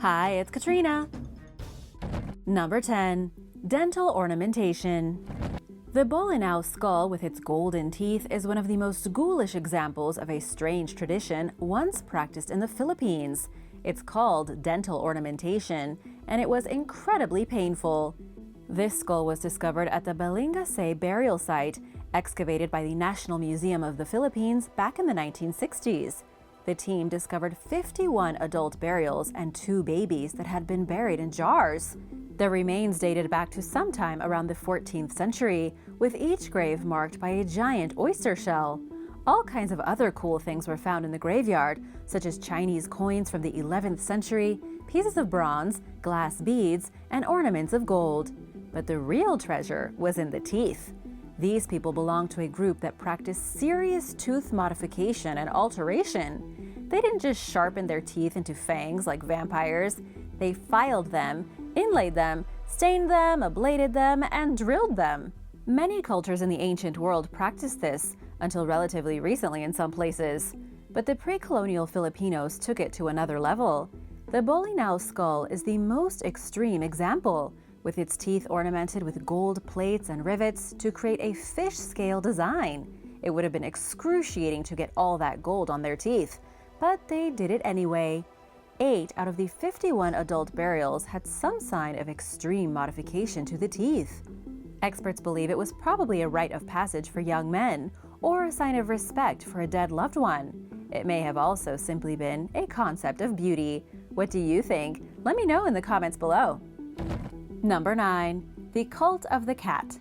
Hi, it's Katrina. Number 10. Dental ornamentation. The Bolinao skull with its golden teeth is one of the most ghoulish examples of a strange tradition once practiced in the Philippines. It's called dental ornamentation, and it was incredibly painful. This skull was discovered at the Balingase burial site, excavated by the National Museum of the Philippines back in the 1960s. The team discovered 51 adult burials and 2 babies that had been buried in jars. The remains dated back to sometime around the 14th century, with each grave marked by a giant oyster shell. All kinds of other cool things were found in the graveyard, such as Chinese coins from the 11th century, pieces of bronze, glass beads, and ornaments of gold. But the real treasure was in the teeth. These people belonged to a group that practiced serious tooth modification and alteration. They didn't just sharpen their teeth into fangs like vampires. They filed them, inlaid them, stained them, ablated them, and drilled them. Many cultures in the ancient world practiced this, until relatively recently in some places. But the pre-colonial Filipinos took it to another level. The Bolinao skull is the most extreme example, with its teeth ornamented with gold plates and rivets to create a fish scale design. It would have been excruciating to get all that gold on their teeth, but they did it anyway. 8 out of the 51 adult burials had some sign of extreme modification to the teeth. Experts believe it was probably a rite of passage for young men, or a sign of respect for a dead loved one. It may have also simply been a concept of beauty. What do you think? Let me know in the comments below. Number 9. The Cult of the Cat.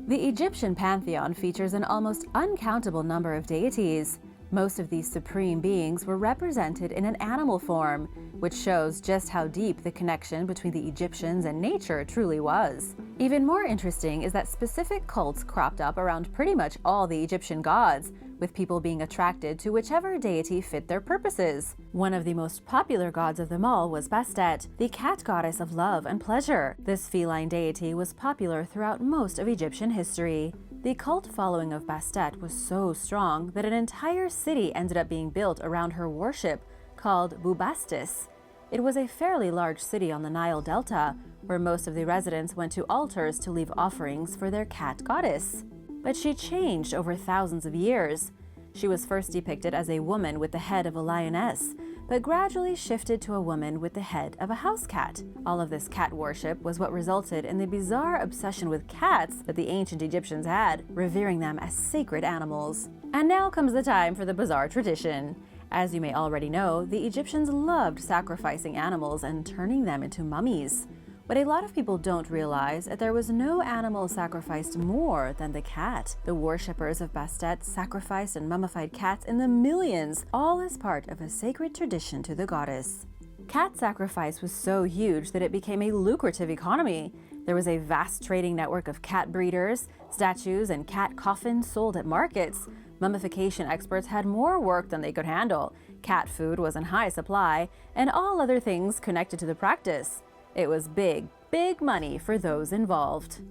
The Egyptian pantheon features an almost uncountable number of deities. Most of these supreme beings were represented in an animal form, which shows just how deep the connection between the Egyptians and nature truly was. Even more interesting is that specific cults cropped up around pretty much all the Egyptian gods, with people being attracted to whichever deity fit their purposes. One of the most popular gods of them all was Bastet, the cat goddess of love and pleasure. This feline deity was popular throughout most of Egyptian history. The cult following of Bastet was so strong that an entire city ended up being built around her worship, called Bubastis. It was a fairly large city on the Nile Delta, where most of the residents went to altars to leave offerings for their cat goddess. But she changed over thousands of years. She was first depicted as a woman with the head of a lioness, but gradually shifted to a woman with the head of a house cat. All of this cat worship was what resulted in the bizarre obsession with cats that the ancient Egyptians had, revering them as sacred animals. And now comes the time for the bizarre tradition. As you may already know, the Egyptians loved sacrificing animals and turning them into mummies. But a lot of people don't realize that there was no animal sacrificed more than the cat. The worshippers of Bastet sacrificed and mummified cats in the millions, all as part of a sacred tradition to the goddess. Cat sacrifice was so huge that it became a lucrative economy. There was a vast trading network of cat breeders, statues, and cat coffins sold at markets. Mummification experts had more work than they could handle. Cat food was in high supply, and all other things connected to the practice. It was big, big money for those involved.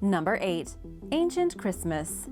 Number 8. Ancient Christmas.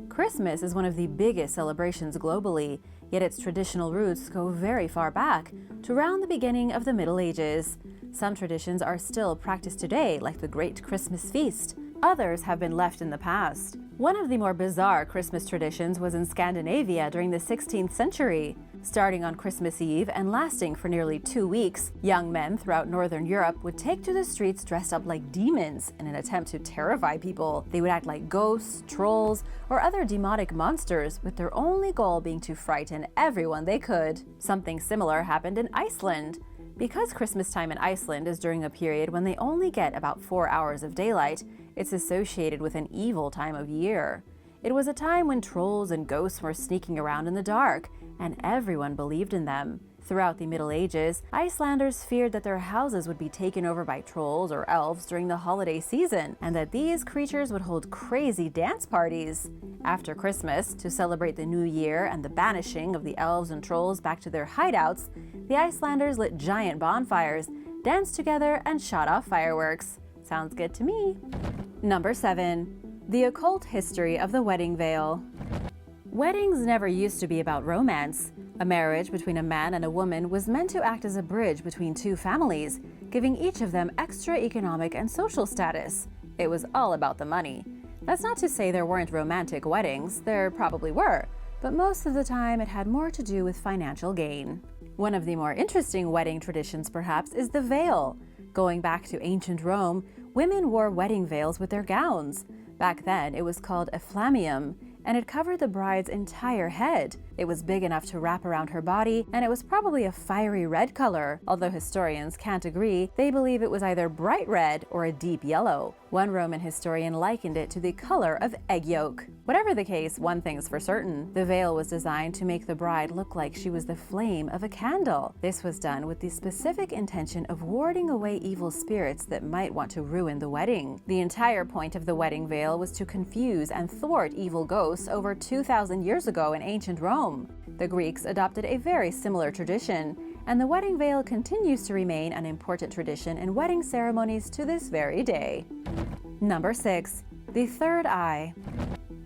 Christmas is one of the biggest celebrations globally, yet its traditional roots go very far back, to around the beginning of the Middle Ages. Some traditions are still practiced today, like the Great Christmas Feast. Others have been left in the past. One of the more bizarre Christmas traditions was in Scandinavia during the 16th century. Starting on Christmas Eve and lasting for nearly 2 weeks, young men throughout Northern Europe would take to the streets dressed up like demons in an attempt to terrify people. They would act like ghosts, trolls, or other demonic monsters, with their only goal being to frighten everyone they could. Something similar happened in Iceland. Because Christmas time in Iceland is during a period when they only get about 4 hours of daylight, it's associated with an evil time of year. It was a time when trolls and ghosts were sneaking around in the dark, and everyone believed in them. Throughout the Middle Ages, Icelanders feared that their houses would be taken over by trolls or elves during the holiday season, and that these creatures would hold crazy dance parties. After Christmas, to celebrate the new year and the banishing of the elves and trolls back to their hideouts, the Icelanders lit giant bonfires, danced together, and shot off fireworks. Sounds good to me. Number 7. The occult history of the wedding veil. Weddings never used to be about romance. A marriage between a man and a woman was meant to act as a bridge between two families, giving each of them extra economic and social status. It was all about the money. That's not to say there weren't romantic weddings, there probably were, but most of the time it had more to do with financial gain. One of the more interesting wedding traditions, perhaps, is the veil. Going back to ancient Rome, women wore wedding veils with their gowns. Back then, it was called a flammium, and it covered the bride's entire head. It was big enough to wrap around her body, and it was probably a fiery red color. Although historians can't agree, they believe it was either bright red or a deep yellow. One Roman historian likened it to the color of egg yolk. Whatever the case, one thing's for certain: the veil was designed to make the bride look like she was the flame of a candle. This was done with the specific intention of warding away evil spirits that might want to ruin the wedding. The entire point of the wedding veil was to confuse and thwart evil ghosts over 2,000 years ago in ancient Rome. The Greeks adopted a very similar tradition, and the wedding veil continues to remain an important tradition in wedding ceremonies to this very day. Number 6. The third eye.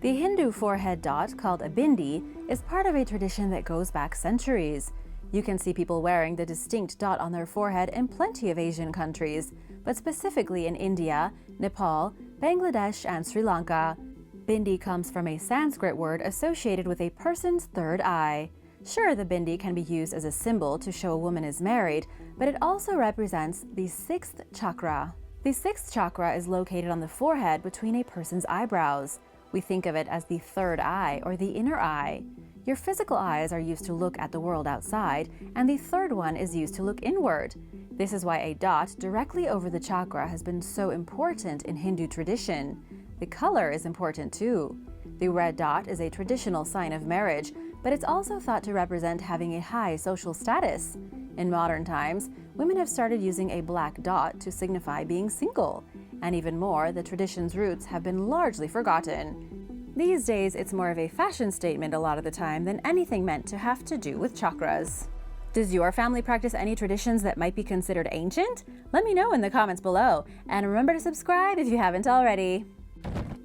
The Hindu forehead dot, called a bindi, is part of a tradition that goes back centuries. You can see people wearing the distinct dot on their forehead in plenty of Asian countries, but specifically in India, Nepal, Bangladesh, and Sri Lanka. Bindi comes from a Sanskrit word associated with a person's third eye. Sure, the bindi can be used as a symbol to show a woman is married, but it also represents the sixth chakra. The sixth chakra is located on the forehead between a person's eyebrows. We think of it as the third eye or the inner eye. Your physical eyes are used to look at the world outside, and the third one is used to look inward. This is why a dot directly over the chakra has been so important in Hindu tradition. The color is important too. The red dot is a traditional sign of marriage, but it's also thought to represent having a high social status. In modern times, women have started using a black dot to signify being single. And even more, the tradition's roots have been largely forgotten. These days, it's more of a fashion statement a lot of the time than anything meant to have to do with chakras. Does your family practice any traditions that might be considered ancient? Let me know in the comments below, and remember to subscribe if you haven't already.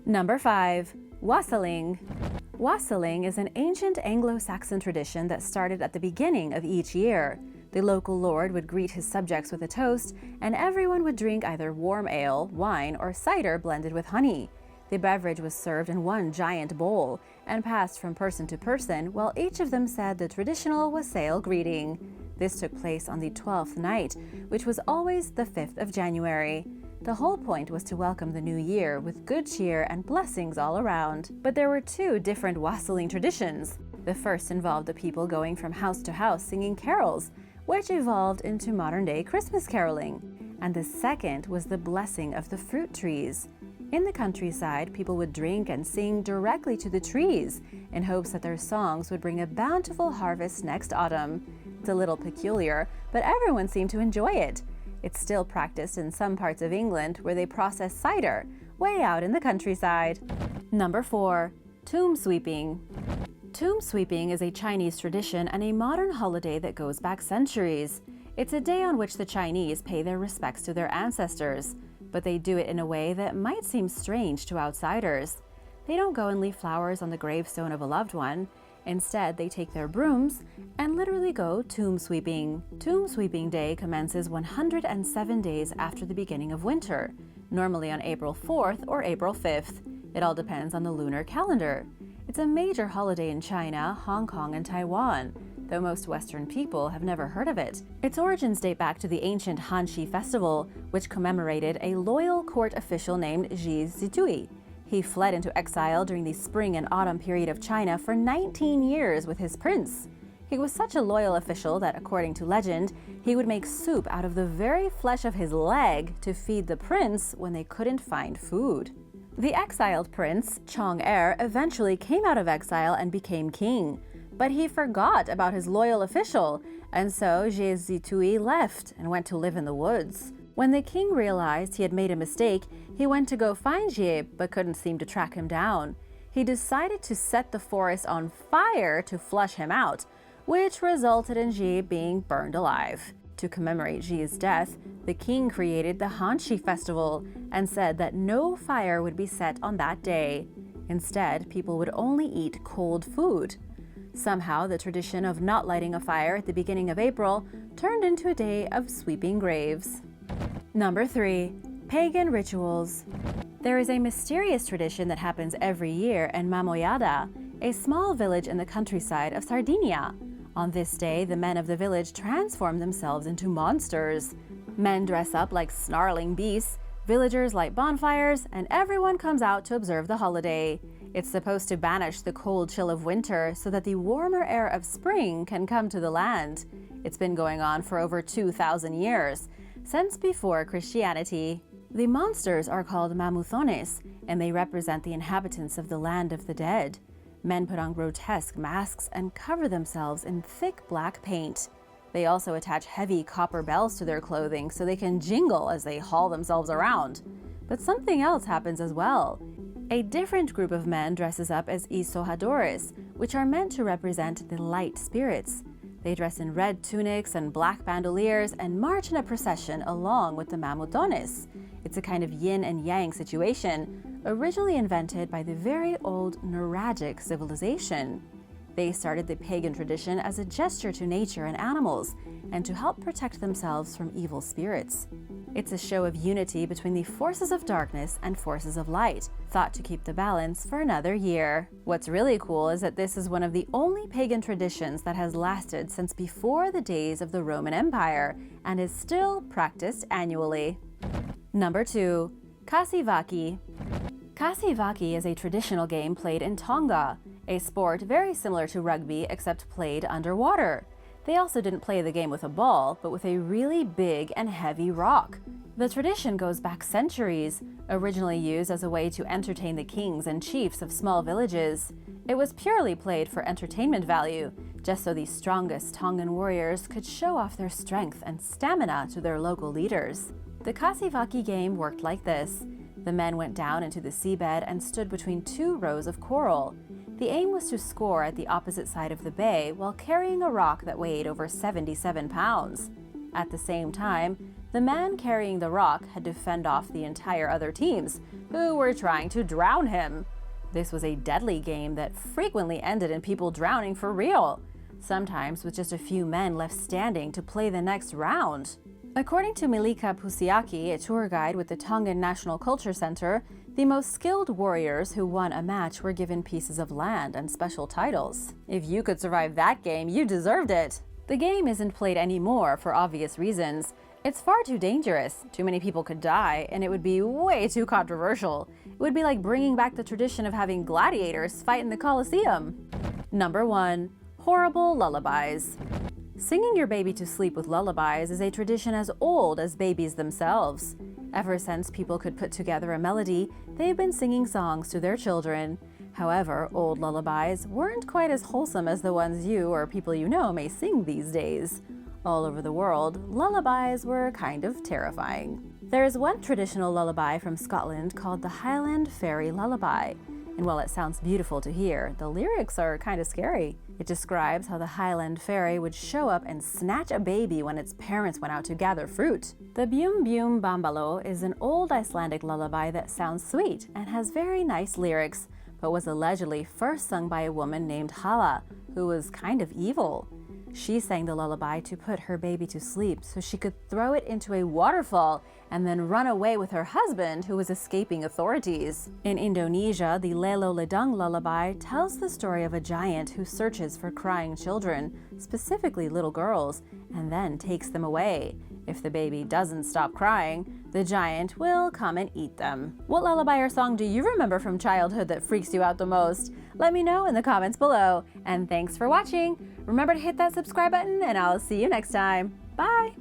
Number 5. Wasseling. Wasseling is an ancient Anglo-Saxon tradition that started at the beginning of each year. The local lord would greet his subjects with a toast, and everyone would drink either warm ale, wine, or cider blended with honey. The beverage was served in one giant bowl and passed from person to person while each of them said the traditional wassail greeting. This took place on the 12th night, which was always the 5th of January. The whole point was to welcome the new year with good cheer and blessings all around. But there were two different wassailing traditions. The first involved the people going from house to house singing carols, which evolved into modern-day Christmas caroling. And the second was the blessing of the fruit trees. In the countryside, people would drink and sing directly to the trees in hopes that their songs would bring a bountiful harvest next autumn. It's a little peculiar, but everyone seemed to enjoy it. It's still practiced in some parts of England where they process cider, way out in the countryside. Number 4. Tombsweeping. Tombsweeping is a Chinese tradition and a modern holiday that goes back centuries. It's a day on which the Chinese pay their respects to their ancestors, but they do it in a way that might seem strange to outsiders. They don't go and leave flowers on the gravestone of a loved one. Instead, they take their brooms and literally go tomb sweeping. Tomb sweeping day commences 107 days after the beginning of winter, normally on April 4th or April 5th. It all depends on the lunar calendar. It's a major holiday in China, Hong Kong, and Taiwan, though most Western people have never heard of it. Its origins date back to the ancient Hanshi festival, which commemorated a loyal court official named Ji Zitui. He fled into exile during the spring and autumn period of China for 19 years with his prince. He was such a loyal official that, according to legend, he would make soup out of the very flesh of his leg to feed the prince when they couldn't find food. The exiled prince, Chong-er, eventually came out of exile and became king. But he forgot about his loyal official, and so Ji Zitui left and went to live in the woods. When the king realized he had made a mistake, he went to go find Ji, but couldn't seem to track him down. He decided to set the forest on fire to flush him out, which resulted in Ji being burned alive. To commemorate Ji's death, the king created the Hanshi festival and said that no fire would be set on that day. Instead, people would only eat cold food. Somehow, the tradition of not lighting a fire at the beginning of April turned into a day of sweeping graves. Number 3. Pagan rituals. There is a mysterious tradition that happens every year in Mamoyada, a small village in the countryside of Sardinia. On this day, the men of the village transform themselves into monsters. Men dress up like snarling beasts, villagers light bonfires, and everyone comes out to observe the holiday. It's supposed to banish the cold chill of winter so that the warmer air of spring can come to the land. It's been going on for over 2,000 years, since before Christianity. The monsters are called mamuthones, and they represent the inhabitants of the land of the dead. Men put on grotesque masks and cover themselves in thick black paint. They also attach heavy copper bells to their clothing so they can jingle as they haul themselves around. But something else happens as well. A different group of men dresses up as isohadores, which are meant to represent the light spirits. They dress in red tunics and black bandoliers and march in a procession along with the mamutones. It's a kind of yin and yang situation, originally invented by the very old Nuragic civilization. They started the pagan tradition as a gesture to nature and animals, and to help protect themselves from evil spirits. It's a show of unity between the forces of darkness and forces of light, thought to keep the balance for another year. What's really cool is that this is one of the only pagan traditions that has lasted since before the days of the Roman Empire, and is still practiced annually. Number 2. Kasiwaki. Kasiwaki is a traditional game played in Tonga, a sport very similar to rugby except played underwater. They also didn't play the game with a ball, but with a really big and heavy rock. The tradition goes back centuries, originally used as a way to entertain the kings and chiefs of small villages. It was purely played for entertainment value, just so the strongest Tongan warriors could show off their strength and stamina to their local leaders. The Kasiwaki game worked like this. The men went down into the seabed and stood between 2 rows of coral. The aim was to score at the opposite side of the bay while carrying a rock that weighed over 77 pounds. At the same time, the man carrying the rock had to fend off the entire other teams, who were trying to drown him. This was a deadly game that frequently ended in people drowning for real, sometimes with just a few men left standing to play the next round. According to Milika Pusiaki, a tour guide with the Tongan National Culture Center, the most skilled warriors who won a match were given pieces of land and special titles. If you could survive that game, you deserved it. The game isn't played anymore for obvious reasons. It's far too dangerous, too many people could die, and it would be way too controversial. It would be like bringing back the tradition of having gladiators fight in the Colosseum. Number 1. Horrible lullabies. Singing your baby to sleep with lullabies is a tradition as old as babies themselves. Ever since people could put together a melody, they've been singing songs to their children. However, old lullabies weren't quite as wholesome as the ones you or people you know may sing these days. All over the world, lullabies were kind of terrifying. There is one traditional lullaby from Scotland called the Highland Fairy Lullaby. And while it sounds beautiful to hear, the lyrics are kind of scary. It describes how the Highland Fairy would show up and snatch a baby when its parents went out to gather fruit. The Bjum Bjum Bambalo is an old Icelandic lullaby that sounds sweet and has very nice lyrics, but was allegedly first sung by a woman named Hala, who was kind of evil. She sang the lullaby to put her baby to sleep so she could throw it into a waterfall and then run away with her husband, who was escaping authorities. In Indonesia, the Lelo Ledung lullaby tells the story of a giant who searches for crying children, specifically little girls, and then takes them away. If the baby doesn't stop crying, the giant will come and eat them. What lullaby or song do you remember from childhood that freaks you out the most? Let me know in the comments below. And thanks for watching. Remember to hit that subscribe button, and I'll see you next time. Bye!